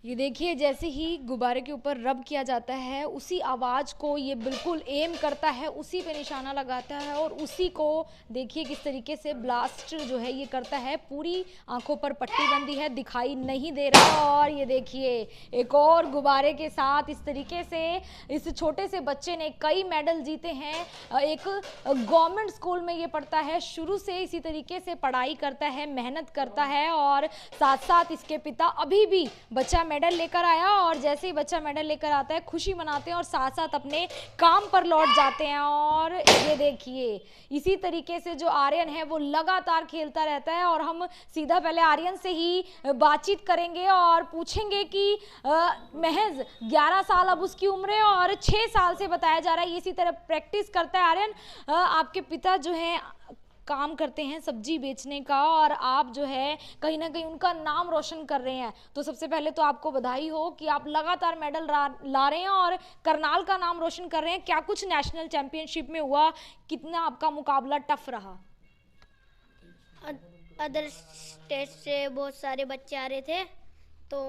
ये देखिए, जैसे ही गुब्बारे के ऊपर रब किया जाता है उसी आवाज़ को ये बिल्कुल एम करता है, उसी पे निशाना लगाता है और उसी को देखिए किस तरीके से ब्लास्ट जो है ये करता है। पूरी आंखों पर पट्टी बंदी है, दिखाई नहीं दे रहा। और ये देखिए एक और गुब्बारे के साथ इस तरीके से इस छोटे से बच्चे ने कई मेडल जीते हैं। एक गवर्नमेंट स्कूल में ये पढ़ता है, शुरू से इसी तरीके से पढ़ाई करता है, मेहनत करता है और साथ साथ इसके पिता अभी भी बच्चा मेडल लेकर आया और जैसे ही बच्चा मेडल लेकर आता है खुशी मनाते हैं और साथ साथ अपने काम पर लौट जाते हैं। और ये देखिए इसी तरीके से जो आर्यन है वो लगातार खेलता रहता है और हम सीधा पहले आर्यन से ही बातचीत करेंगे और पूछेंगे कि महज 11 साल अब उसकी उम्र है और 6 साल से बताया जा रहा है इसी तरह प्रैक्टिस करता है। आर्यन, आपके पिता जो हैं काम करते हैं सब्जी बेचने का और आप जो है कहीं ना कहीं उनका नाम रोशन कर रहे हैं, तो सबसे पहले तो आपको बधाई हो कि आप लगातार मेडल ला रहे हैं और करनाल का नाम रोशन कर रहे हैं। क्या कुछ नेशनल चैंपियनशिप में हुआ, कितना आपका मुकाबला टफ रहा? अदर स्टेट से बहुत सारे बच्चे आ रहे थे तो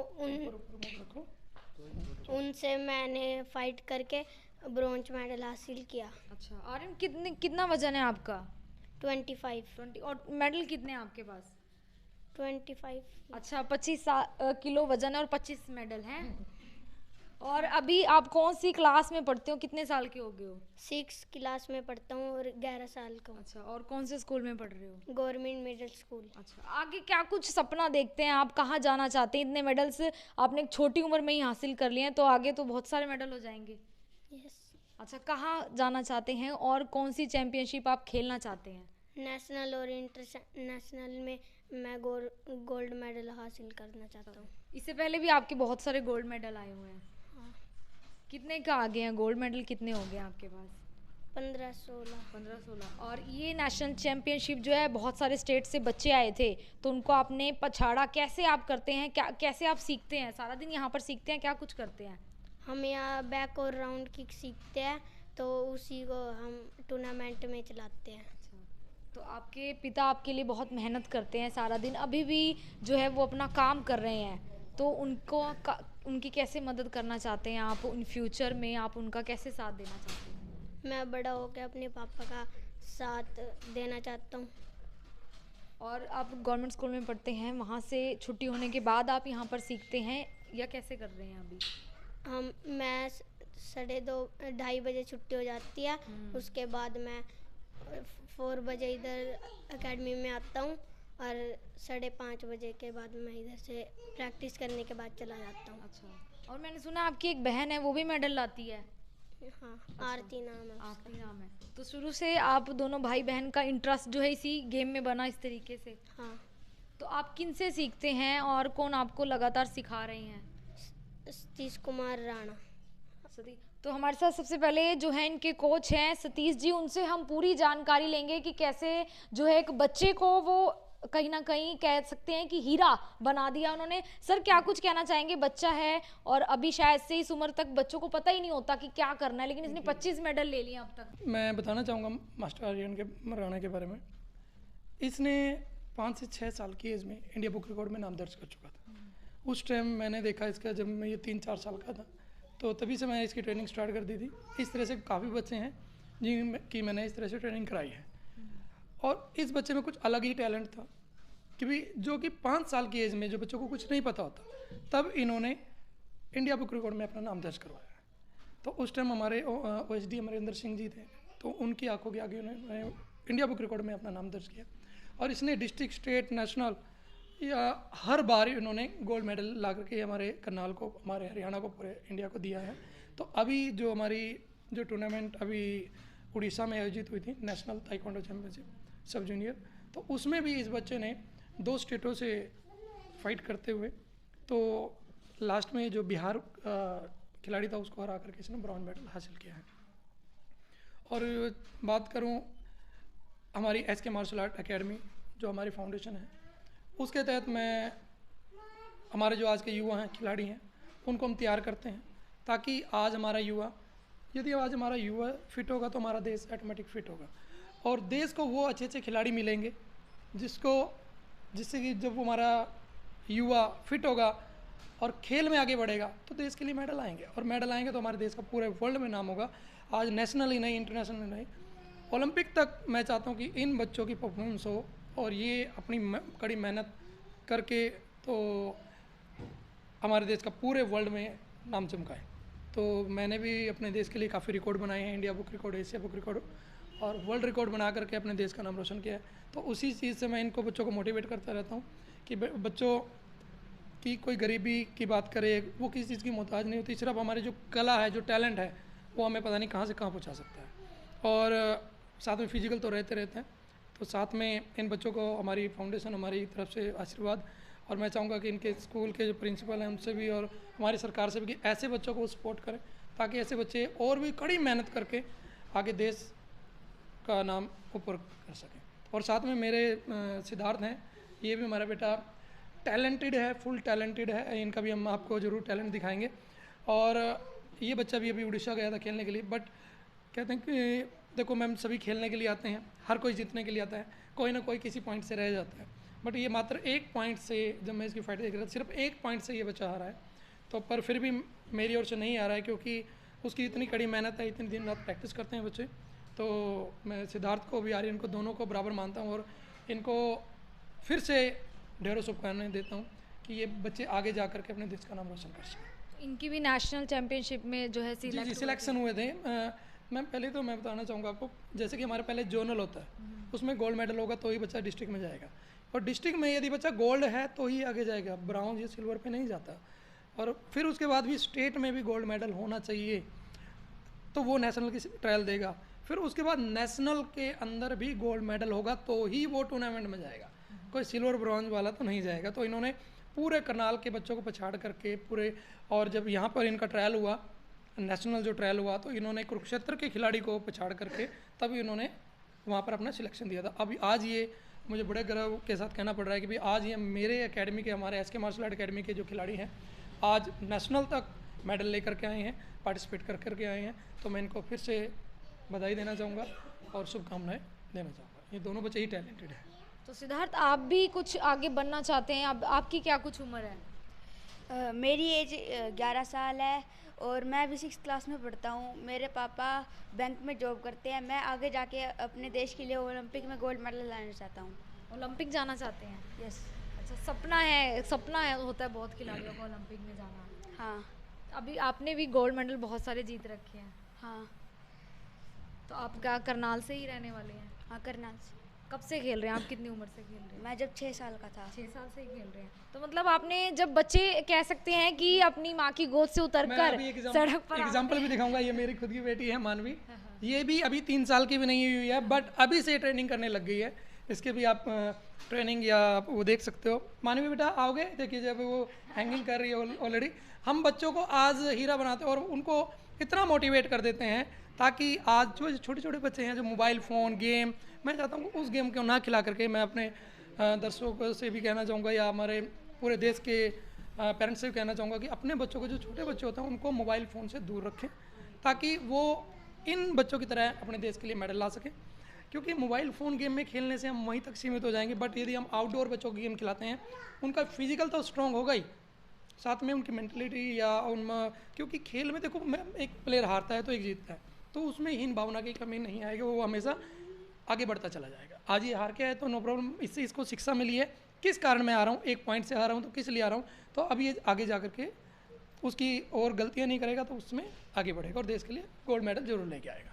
उनसे मैंने फाइट करके ब्रॉन्ज मेडल हासिल किया। अच्छा आर्यन, कितना वजन है आपका? 25 और मेडल कितने हैं आपके पास? 25। अच्छा 25 किलो वजन है और 25 मेडल हैं। और अभी आप कौन सी क्लास में पढ़ते हो, कितने साल के हो गए हो? 6 क्लास में पढ़ता हूँ और 11 साल का हूँ। अच्छा, और कौन से स्कूल में पढ़ रहे हो? Government middle school. अच्छा, आगे क्या कुछ सपना देखते हैं आप, कहाँ जाना चाहते हैं? इतने मेडल्स आपने एक छोटी उम्र में ही हासिल कर लिए हैं, तो आगे तो बहुत सारे मेडल हो जाएंगे। यस। अच्छा, कहाँ जाना चाहते हैं और कौन सी चैंपियनशिप आप खेलना चाहते हैं? नेशनल और इंटरनेशनल में मैं गोल्ड मेडल हासिल करना चाहता हूँ। इससे पहले भी आपके बहुत सारे गोल्ड मेडल आए हुए हैं। हाँ। कितने का आ गए हैं गोल्ड मेडल, कितने हो गए आपके पास? 15-16। और ये नेशनल चैंपियनशिप जो है बहुत सारे स्टेट से बच्चे आए थे, तो उनको आपने पछाड़ा, कैसे आप करते हैं, क्या कैसे आप सीखते हैं? सारा दिन यहाँ पर सीखते हैं, क्या कुछ करते हैं? हम यहाँ बैक और राउंड किक सीखते हैं, तो उसी को हम टूर्नामेंट में चलाते हैं। तो आपके पिता आपके लिए बहुत मेहनत करते हैं सारा दिन, अभी भी जो है वो अपना काम कर रहे हैं, तो उनकी कैसे मदद करना चाहते हैं आप इन फ्यूचर में, आप उनका कैसे साथ देना चाहते हैं? मैं बड़ा होकर अपने पापा का साथ देना चाहता हूँ। और आप गवर्नमेंट स्कूल में पढ़ते हैं, वहाँ से छुट्टी होने के बाद आप यहाँ पर सीखते हैं या कैसे कर रहे हैं अभी? मैं 2:30 बजे छुट्टी हो जाती है, उसके बाद मैं 4 बजे इधर एकेडमी में आता हूँ और 5:30 बजे के बाद मैं इधर से प्रैक्टिस करने के बाद चला जाता हूँ। अच्छा, और मैंने सुना आपकी एक बहन है, वो भी मेडल लाती है? हाँ। अच्छा, आरती नाम है उसका। आरती नाम है। तो शुरू से आप दोनों भाई बहन का इंटरेस्ट जो है इसी गेम में बना इस तरीके से? हाँ। तो आप किन से सीखते हैं और कौन आपको लगातार सिखा रहे हैं? सतीश कुमार राणा। तो हमारे साथ सबसे पहले जो है इनके कोच हैं सतीश जी, उनसे हम पूरी जानकारी लेंगे कि कैसे जो है एक बच्चे को वो कहीं ना कहीं कह सकते हैं कि हीरा बना दिया उन्होंने। सर, क्या कुछ कहना चाहेंगे? बच्चा है और अभी शायद से इस उम्र तक बच्चों को पता ही नहीं होता कि क्या करना है, लेकिन इसने 25 मेडल ले लिए अब तक। मैं बताना चाहूँगा मास्टर आर्यन के राणा के बारे में। इसने 5 से 6 साल की एज में इंडिया बुक रिकॉर्ड में नाम दर्ज कर चुका था। उस टाइम मैंने देखा इसका, जब मैं ये 3-4 साल का था, तो तभी से मैंने इसकी ट्रेनिंग स्टार्ट कर दी थी। इस तरह से काफ़ी बच्चे हैं जिनकी मैंने इस तरह से ट्रेनिंग कराई है, और इस बच्चे में कुछ अलग ही टैलेंट था कि जो कि 5 साल की एज में जो बच्चों को कुछ नहीं पता होता, तब इन्होंने इंडिया बुक रिकॉर्ड में अपना नाम दर्ज करवाया। तो उस टाइम हमारे OSD अमरिंदर सिंह जी थे, तो उनकी आंखों के आगे उन्होंने इंडिया बुक रिकॉर्ड में अपना नाम दर्ज किया और इसने डिस्ट्रिक्ट, स्टेट, नेशनल या हर बार इन्होंने गोल्ड मेडल ला करके हमारे करनाल को, हमारे हरियाणा को, पूरे इंडिया को दिया है। तो अभी जो हमारी टूर्नामेंट अभी उड़ीसा में आयोजित हुई थी, नेशनल ताइक्वांडो चैंपियनशिप सब जूनियर, तो उसमें भी इस बच्चे ने 2 स्टेटों से फाइट करते हुए, तो लास्ट में जो बिहार खिलाड़ी था उसको हरा करके इसने ब्रॉन्ज मेडल हासिल किया है। और बात करूं हमारी SK मार्शल आर्ट एकेडमी जो हमारी फाउंडेशन है, उसके तहत मैं हमारे जो आज के युवा हैं, खिलाड़ी हैं, उनको हम तैयार करते हैं ताकि आज हमारा युवा, यदि आज हमारा युवा फिट होगा तो हमारा देश ऑटोमेटिक फिट होगा, और देश को वो अच्छे अच्छे खिलाड़ी मिलेंगे जिससे कि जब हमारा युवा फिट होगा और खेल में आगे बढ़ेगा तो देश के लिए मेडल आएंगे, और मेडल आएंगे तो हमारे देश का पूरे वर्ल्ड में नाम होगा। आज नेशनल ही नहीं, इंटरनेशनल ही नहीं, ओलंपिक तक मैं चाहता हूँ कि इन बच्चों की परफॉर्मेंस हो, और ये अपनी कड़ी मेहनत करके तो हमारे देश का पूरे वर्ल्ड में नाम चमकाए। तो मैंने भी अपने देश के लिए काफ़ी रिकॉर्ड बनाए हैं, India book record, Asia book record और वर्ल्ड रिकॉर्ड बना करके अपने देश का नाम रोशन किया है। तो उसी चीज़ से मैं इनको बच्चों को मोटिवेट करता रहता हूँ कि बच्चों की कोई गरीबी की बात करे, वो किसी चीज़ की मोहताज नहीं होती, सिर्फ हमारी जो कला है, जो टैलेंट है, वो हमें पता नहीं कहाँ से कहाँ पहुँचा सकता है। और साथ में फिजिकल तो रहते हैं, तो साथ में इन बच्चों को हमारी फाउंडेशन, हमारी तरफ से आशीर्वाद, और मैं चाहूँगा कि इनके स्कूल के जो प्रिंसिपल हैं उनसे भी और हमारी सरकार से भी कि ऐसे बच्चों को सपोर्ट करें, ताकि ऐसे बच्चे और भी कड़ी मेहनत करके आगे देश का नाम ऊपर कर सकें। और साथ में मेरे सिद्धार्थ हैं, ये भी हमारा बेटा टैलेंटेड है, फुल टैलेंटेड है, इनका भी हम आपको ज़रूर टैलेंट दिखाएंगे। और ये बच्चा भी अभी उड़ीसा गया था खेलने के लिए, बट कहते हैं कि देखो मैम, सभी खेलने के लिए आते हैं, हर कोई जीतने के लिए आता है, कोई ना कोई किसी पॉइंट से रह जाता है, बट ये मात्र एक पॉइंट से, जब मैं इसकी फाइट देख रहा था, सिर्फ एक पॉइंट से ये बच्चा हारा है। तो पर फिर भी मेरी ओर से नहीं आ रहा है, क्योंकि उसकी इतनी कड़ी मेहनत है, इतनी दिन रात प्रैक्टिस करते हैं बच्चे। तो मैं सिद्धार्थ को भी, आर्यन को, दोनों को बराबर मानता हूँ, और इनको फिर से ढेरों शुभकामनाएं देता हूँ कि ये बच्चे आगे जा करके अपने देश का नाम रोशन कर सकें। इनकी भी नेशनल चैंपियनशिप में जो है जी सिलेक्शन हुए थे। मैम पहले तो मैं बताना चाहूँगा आपको, जैसे कि हमारे पहले जोनल होता है, उसमें गोल्ड मेडल होगा तो ही बच्चा डिस्ट्रिक्ट में जाएगा, और डिस्ट्रिक्ट में यदि बच्चा गोल्ड है तो ही आगे जाएगा, ब्राउन या सिल्वर पे नहीं जाता। और फिर उसके बाद भी स्टेट में भी गोल्ड मेडल होना चाहिए, तो वो नेशनल की ट्रायल देगा, फिर उसके बाद नेशनल के अंदर भी गोल्ड मेडल होगा तो ही वो टूर्नामेंट में जाएगा, कोई सिल्वर ब्रॉन्ज वाला तो नहीं जाएगा। तो इन्होंने पूरे करनाल के बच्चों को पछाड़ करके पूरे, और जब यहाँ पर इनका ट्रायल हुआ, नेशनल जो ट्रायल हुआ, तो इन्होंने कुरुक्षेत्र के खिलाड़ी को पछाड़ करके तब इन्होंने वहाँ पर अपना सिलेक्शन दिया था। अभी आज ये मुझे बड़े गर्व के साथ कहना पड़ रहा है कि भाई आज ये मेरे एकेडमी के, हमारे एसके मार्शल आर्ट एकेडमी के जो खिलाड़ी हैं, आज नेशनल तक मेडल लेकर के आए हैं, पार्टिसिपेट कर करके आए हैं। तो मैं इनको फिर से बधाई देना चाहूँगा और शुभकामनाएं देना चाहूँगा। ये दोनों बच्चे ही टैलेंटेड हैं। तो सिद्धार्थ, आप भी कुछ आगे बनना चाहते हैं, अब आपकी क्या कुछ उम्र है? मेरी एज 11 साल है और मैं भी 6th क्लास में पढ़ता हूँ। मेरे पापा बैंक में जॉब करते हैं। मैं आगे जाके अपने देश के लिए ओलंपिक में गोल्ड मेडल लाना चाहता हूँ। ओलंपिक जाना चाहते हैं? यस। अच्छा, सपना है होता है बहुत खिलाड़ियों का ओलंपिक में जाना। हाँ। अभी आपने भी गोल्ड मेडल बहुत सारे जीत रखे हैं। हाँ। तो आप क्या करनाल से ही रहने वाले हैं? हाँ, करनाल से। कब से खेल रहे हैं आप? कितनी उम्र से खेल रहे हैं? मैं जब 6 साल का था। 6 साल से ही खेल रहे हैं। तो मतलब आपने जब बच्चे कह सकते हैं कि अपनी माँ की गोद से उतरकर सड़क पर एग्जाम्पल भी दिखाऊंगा। ये मेरी खुद की बेटी है मानवी, ये भी अभी 3 साल की भी नहीं हुई है, बट अभी से ट्रेनिंग करने लग गई है। इसके भी आप ट्रेनिंग या वो देख सकते हो। मानवी बेटा आओगे, देखिए जब वो हैंगिंग कर रही है ऑलरेडी। हम बच्चों को आज हीरा बनाते हैं और उनको इतना मोटिवेट कर देते हैं ताकि आज जो छोटे छोटे बच्चे हैं जो मोबाइल फ़ोन गेम, मैं चाहता हूँ उस गेम को ना खिला करके, मैं अपने दर्शकों से भी कहना चाहूँगा या हमारे पूरे देश के पेरेंट्स से भी कहना चाहूँगा कि अपने बच्चों को, जो छोटे बच्चे होते हैं उनको मोबाइल फ़ोन से दूर रखें ताकि वो इन बच्चों की तरह अपने देश के लिए मेडल ला सकें। क्योंकि मोबाइल फ़ोन गेम में खेलने से हम वहीं तक सीमित हो जाएंगे, बट यदि हम आउटडोर बच्चों को गेम खिलाते हैं, उनका फिजिकल तो स्ट्रॉन्ग होगा ही, साथ में उनकी मेंटलिटी या उनमें, क्योंकि खेल में देखो एक प्लेयर हारता है तो एक जीतता है, तो उसमें हीन भावना की कमी नहीं आएगी, वो हमेशा आगे बढ़ता चला जाएगा। आज ये हार के आए तो नो प्रॉब्लम, इससे इसको शिक्षा मिली है किस कारण मैं आ रहा हूँ, एक पॉइंट से आ रहा हूँ तो किस लिए आ रहा हूँ, तो अब ये आगे जा करके उसकी और गलतियाँ नहीं करेगा तो उसमें आगे बढ़ेगा और देश के लिए गोल्ड मेडल जरूर लेके आएगा।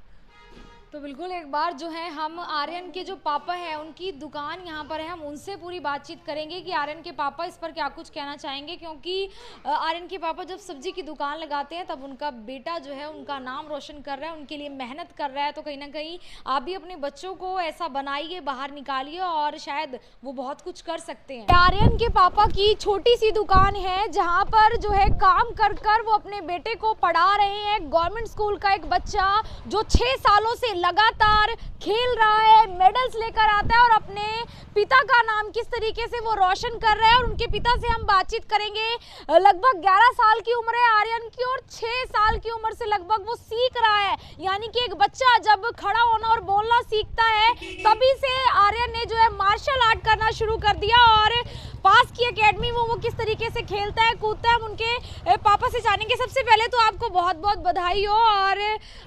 तो बिल्कुल एक बार जो है हम आर्यन के जो पापा हैं उनकी दुकान यहाँ पर है, हम उनसे पूरी बातचीत करेंगे कि आर्यन के पापा इस पर क्या कुछ कहना चाहेंगे, क्योंकि आर्यन के पापा जब सब्जी की दुकान लगाते हैं तब उनका बेटा जो है उनका नाम रोशन कर रहा है, उनके लिए मेहनत कर रहा है। तो कहीं ना कहीं आप भी अपने बच्चों को ऐसा बनाइए, बाहर निकालिए और शायद वो बहुत कुछ कर सकते हैं। आर्यन के पापा की छोटी सी दुकान है जहाँ पर जो है काम कर कर वो अपने बेटे को पढ़ा रहे हैं। गवर्नमेंट स्कूल का एक बच्चा जो 6 सालों से लगातार खेल रहा है, मेडल्स लेकर आता है और अपने पिता का नाम किस तरीके से वो रोशन कर रहा है, और उनके पिता से हम बातचीत करेंगे। लगभग 11 साल की उम्र है आर्यन की और 6 साल की उम्र से लगभग वो सीख रहा है, यानी कि एक बच्चा जब खड़ा होना और बोलना सीखता है तभी से आर्यन ने जो है मार्शल आर्ट करना शुरू कर दिया और पास की एकेडमी में वो किस तरीके से खेलता है, कूदता है, हम उनके पापा से जानेंगे। सबसे पहले तो आपको बहुत बहुत बधाई हो, और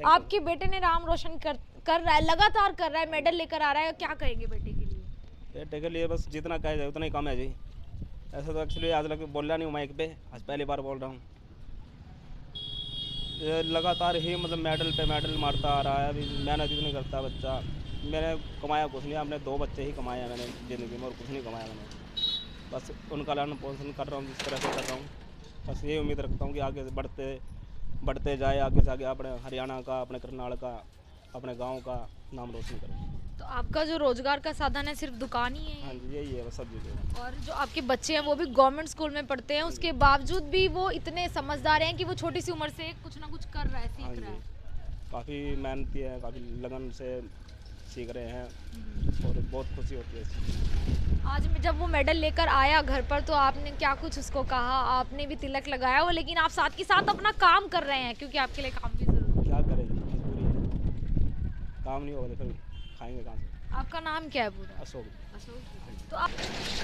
आपके बेटे ने नाम रोशन कर रहा है, लगातार कर रहा है, मेडल लेकर आ रहा है। क्या कहेंगे बेटे के लिए? बेटे के लिए बस जितना कहा जाए उतना ही कम है जी। ऐसा तो एक्चुअली आज तक बोला नहीं हूँ माइक पे, आज पहली बार बोल रहा हूँ। ये लगातार ही मतलब मेडल पे मेडल मारता आ रहा है। अभी मेहनत इतनी करता है बच्चा। मैंने कमाया कुछ नहीं, अपने 2 बच्चे ही कमाए हैं मैंने ज़िंदगी में, और कुछ नहीं कमाया मैंने। बस उनका लालन पोषण कर रहा हूँ जिस तरह से कर रहा हूँ। बस ये उम्मीद रखता हूँ कि आगे से बढ़ते जाए, आगे से आगे अपने हरियाणा का, अपने करनाल का, अपने गाँव का नाम रोशन करें। तो आपका जो रोजगार का साधन है सिर्फ दुकान ही है? हाँ जी, यही है बस सब्जी के। और जो आपके बच्चे हैं वो भी गवर्नमेंट स्कूल में पढ़ते हैं, उसके बावजूद भी वो इतने समझदार हैं कि वो छोटी सी उम्र से कुछ ना कुछ कर रहा है, हाँ सीख रहा जी, है। काफ़ी मेहनती है, काफ़ी लगन से सीख रहे हैं और बहुत खुशी होती है इससे। आज में जब वो मेडल लेकर आया घर पर तो आपने क्या कुछ उसको कहा? आपने भी तिलक लगाया हो, लेकिन आप साथ के साथ अपना काम कर रहे हैं क्योंकि आपके लिए काम भी जरूरी है। क्या करें, मजबूरी है, काम नहीं होगा तो फिर खाएंगे कहाँ से। आपका नाम क्या है पूरा? अशोक। तो आप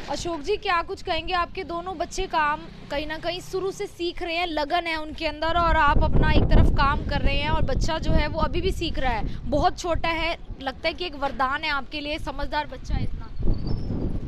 अशोक जी क्या कुछ कहेंगे? आपके दोनों बच्चे काम कहीं ना कहीं शुरू से सीख रहे हैं, लगन है उनके अंदर, और आप अपना एक तरफ काम कर रहे हैं, और बच्चा जो है वो अभी भी सीख रहा है, बहुत छोटा है, लगता है कि एक वरदान है आपके लिए, समझदार बच्चा है इतना।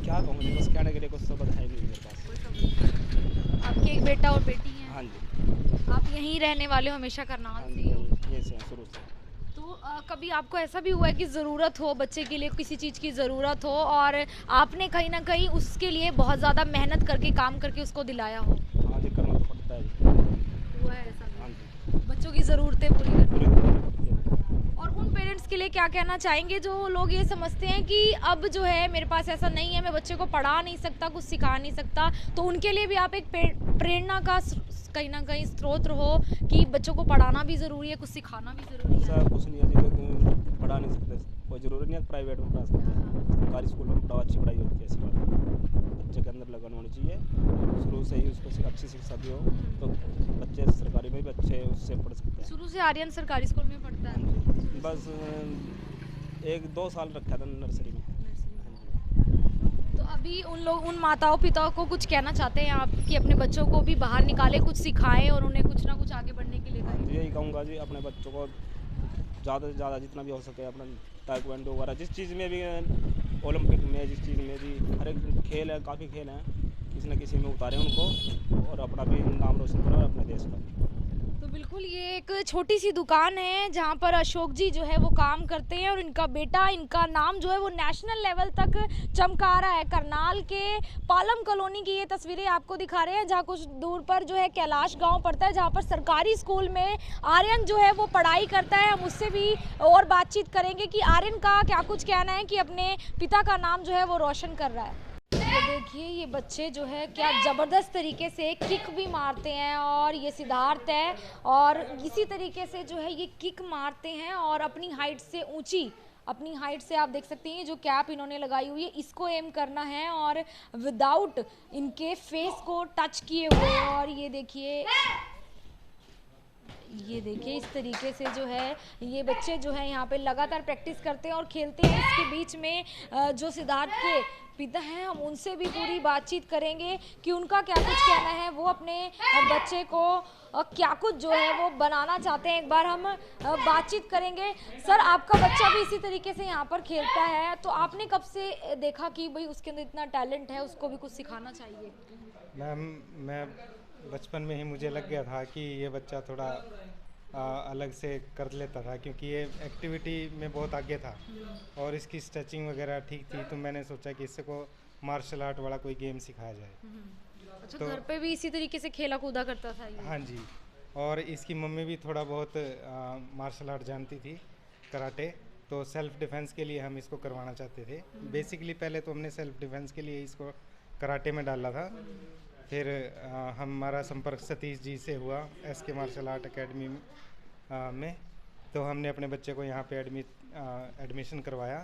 क्या कहूँगी, बस कहने के लिए कुछ तो पता है नहीं मेरे पास। आपके एक बेटा और बेटी हैं? हाँ जी। आप यहीं रहने वाले हो हमेशा करनाल हाँ से जी, ही हो? ये से हैं शुरू से। तो कभी आपको ऐसा भी हुआ है कि ज़रूरत हो, बच्चे के लिए किसी चीज़ की ज़रूरत हो, और आपने कहीं ना कहीं उसके लिए बहुत ज़्यादा मेहनत करके काम करके उसको दिलाया हो? हाँ जी, करना तो पड़ता है जी। हुआ है ऐसा भी? हाँ जी, बच्चों की ज़रूरतें पूरी करनी। पूरी तो करनी पड़ती है। और उन पेरेंट्स के लिए क्या कहना चाहेंगे जो लोग ये समझते हैं कि अब जो है मेरे पास ऐसा नहीं है, मैं बच्चे को पढ़ा नहीं सकता, कुछ सिखा नहीं सकता, तो उनके लिए भी आप एक प्रेरणा का कहीं ना कहीं स्रोत हो कि बच्चों को पढ़ाना भी ज़रूरी है, कुछ सिखाना भी ज़रूरी है? ऐसा कुछ नहीं है जी, लेकिन पढ़ा नहीं सकते, कोई ज़रूरी नहीं है प्राइवेट में पढ़ा सकते हैं। सरकारी स्कूल में पढ़ाओ, अच्छी पढ़ाई होती है। ऐसी बात है, बच्चे के अंदर लगन होनी चाहिए, शुरू से ही उसको अच्छी शिक्षा दी हो तो बच्चे सरकारी में भी अच्छे उससे पढ़ सकते हैं। शुरू से आर्यन सरकारी स्कूल में पढ़ता है? हाँ जी, बस 1-2 साल रखा था नर्सरी में। तो अभी उन माताओं पिताओं को कुछ कहना चाहते हैं आप कि अपने बच्चों को भी बाहर निकालें, कुछ सिखाएं और उन्हें कुछ ना कुछ आगे बढ़ने के लिए करें? यही कहूँगा जी, अपने बच्चों को ज़्यादा से ज़्यादा जितना भी हो सके अपना ताइक्वांडो वगैरह, जिस चीज़ में भी, ओलंपिक में, जिस चीज़ में भी, हर एक खेल है, काफ़ी खेल हैं, किसी न किसी में उतारें उनको और अपना भी नाम रोशन करें और अपने देश का। तो बिल्कुल ये एक छोटी सी दुकान है जहाँ पर अशोक जी जो है वो काम करते हैं, और इनका बेटा, इनका नाम जो है वो नेशनल लेवल तक चमका रहा है। करनाल के पालम कॉलोनी की ये तस्वीरें आपको दिखा रहे हैं, जहाँ कुछ दूर पर जो है कैलाश गांव पड़ता है, जहाँ पर सरकारी स्कूल में आर्यन जो है वो पढ़ाई करता है। हम उससे भी और बातचीत करेंगे कि आर्यन का क्या कुछ कहना है कि अपने पिता का नाम जो है वो रोशन कर रहा है। ये देखिए, ये बच्चे जो है क्या ज़बरदस्त तरीके से किक भी मारते हैं, और ये सिद्धार्थ है, और इसी तरीके से जो है ये किक मारते हैं, और अपनी हाइट से ऊंची, अपनी हाइट से आप देख सकते हैं जो कैप इन्होंने लगाई हुई है इसको एम करना है, और विदाउट इनके फेस को टच किए हुए। और ये देखिए इस तरीके से जो है ये बच्चे जो है यहाँ पे लगातार प्रैक्टिस करते हैं और खेलते हैं। इसके बीच में जो सिद्धार्थ के पिता हैं, हम उनसे भी पूरी बातचीत करेंगे कि उनका क्या कुछ कहना है, वो अपने बच्चे को क्या कुछ जो है वो बनाना चाहते हैं। एक बार हम बातचीत करेंगे। सर, आपका बच्चा भी इसी तरीके से यहाँ पर खेलता है, तो आपने कब से देखा कि भाई उसके अंदर इतना टैलेंट है, उसको भी कुछ सिखाना चाहिए? मैम, मैं बचपन में ही मुझे लग गया था कि ये बच्चा थोड़ा अलग से कर लेता था, क्योंकि ये एक्टिविटी में बहुत आगे था और इसकी स्ट्रेचिंग वगैरह ठीक थी, तो मैंने सोचा कि इससे को मार्शल आर्ट वाला कोई गेम सिखाया जाए। अच्छा, तो घर पे भी इसी तरीके से खेला कूदा करता था ये? हाँ जी, और इसकी मम्मी भी थोड़ा बहुत मार्शल आर्ट जानती थी, कराटे, तो सेल्फ डिफेंस के लिए हम इसको करवाना चाहते थे। बेसिकली पहले तो हमने सेल्फ डिफेंस के लिए इसको कराटे में डाला था, फिर हमारा संपर्क सतीश जी से हुआ SK मार्शल आर्ट अकेडमी में, तो हमने अपने बच्चे को यहाँ पे एडमिशन करवाया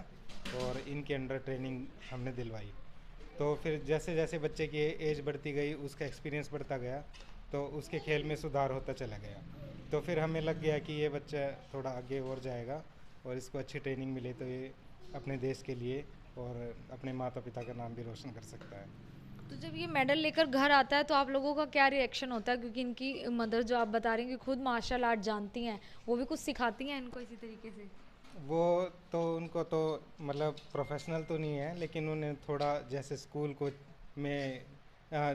और इनके अंडर ट्रेनिंग हमने दिलवाई। तो फिर जैसे जैसे बच्चे की एज बढ़ती गई, उसका एक्सपीरियंस बढ़ता गया, तो उसके खेल में सुधार होता चला गया। तो फिर हमें लग गया कि ये बच्चा थोड़ा आगे और जाएगा और इसको अच्छी ट्रेनिंग मिले तो ये अपने देश के लिए और अपने माता पिता का नाम भी रोशन कर सकता है। तो जब ये मेडल लेकर घर आता है तो आप लोगों का क्या रिएक्शन होता है, क्योंकि इनकी मदर जो आप बता रही हैं कि खुद मार्शल आर्ट जानती हैं, वो भी कुछ सिखाती हैं इनको इसी तरीके से? वो तो उनको तो मतलब प्रोफेशनल तो नहीं है, लेकिन उन्हें थोड़ा जैसे स्कूल को में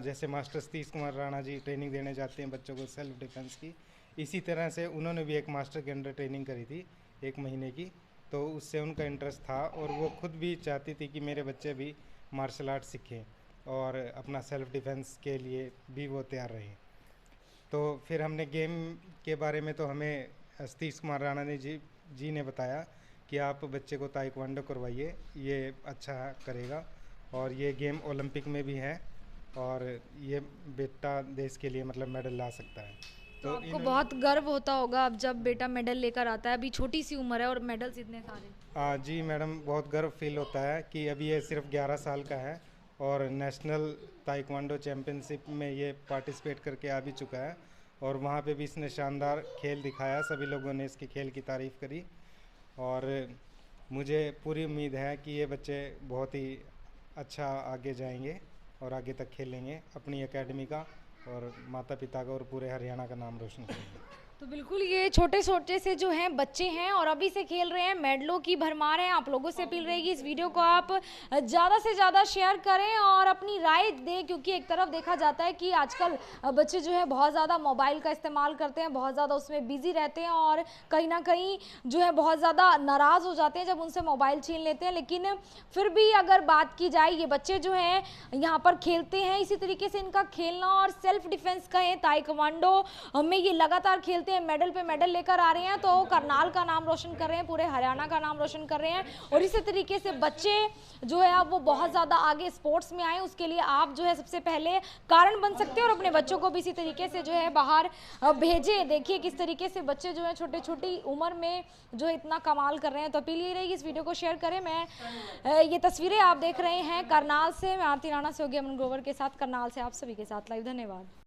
जैसे मास्टर सतीश कुमार राणा जी ट्रेनिंग देने जाते हैं बच्चों को सेल्फ डिफेंस की, इसी तरह से उन्होंने भी एक मास्टर के अंडर ट्रेनिंग करी थी 1 महीने की, तो उससे उनका इंटरेस्ट था और वो खुद भी चाहती थी कि मेरे बच्चे भी मार्शल आर्ट सीखें और अपना सेल्फ डिफेंस के लिए भी वो तैयार रहें। तो फिर हमने गेम के बारे में तो हमें सतीश कुमार राणा जी ने बताया कि आप बच्चे को ताइक्वांडो करवाइए, ये अच्छा करेगा और ये गेम ओलंपिक में भी है और ये बेटा देश के लिए मतलब मेडल ला सकता है। तो आपको बहुत गर्व होता होगा अब जब बेटा मेडल लेकर आता है, अभी छोटी सी उम्र है और मेडल्स इतने सारे। जी मैडम, बहुत गर्व फील होता है कि अभी ये सिर्फ 11 साल का है और नेशनल ताइक्वांडो चैम्पियनशिप में ये पार्टिसिपेट करके आ भी चुका है और वहाँ पे भी इसने शानदार खेल दिखाया, सभी लोगों ने इसके खेल की तारीफ़ करी और मुझे पूरी उम्मीद है कि ये बच्चे बहुत ही अच्छा आगे जाएंगे और आगे तक खेलेंगे, अपनी एकेडमी का और माता पिता का और पूरे हरियाणा का नाम रोशन करेंगे। तो बिल्कुल ये छोटे छोटे से जो हैं बच्चे हैं और अभी से खेल रहे हैं, मेडलों की भरमार है। आप लोगों से अपील रहेगी इस वीडियो को आप ज़्यादा से ज़्यादा शेयर करें और अपनी राय दें, क्योंकि एक तरफ देखा जाता है कि आजकल बच्चे जो है बहुत ज़्यादा मोबाइल का इस्तेमाल करते हैं, बहुत ज़्यादा उसमें बिजी रहते हैं और कहीं ना कहीं जो है बहुत ज़्यादा नाराज़ हो जाते हैं जब उनसे मोबाइल छीन लेते हैं। लेकिन फिर भी अगर बात की जाए, ये बच्चे जो हैं यहाँ पर खेलते हैं, इसी तरीके से इनका खेलना और सेल्फ डिफेंस कहें ताइक्वांडो में ये लगातार खेलते हैं, मेडल पे मेडल लेकर आ रहे हैं, तो करनाल का नाम रोशन कर रहे हैं, पूरे हरियाणा का नाम रोशन कर रहे हैं। और इसी तरीके से बच्चे जो है अब वो बहुत ज़्यादा आगे स्पोर्ट्स में आए, उसके लिए आप जो है सबसे पहले कारण बन सकते हैं और अपने बच्चों को भी इसी तरीके से जो है बाहर भेजें। देखिए किस तरीके से बच्चे जो है छोटी छोटी उम्र में जो है इतना कमाल कर रहे हैं। तो अपील ये रहेगी इस वीडियो को शेयर करें। मैं ये तस्वीरें आप देख रहे हैं करनाल से, मैं आरती राणा से होगी अमन ग्रोवर के साथ, करनाल से आप सभी के साथ लाइव। धन्यवाद।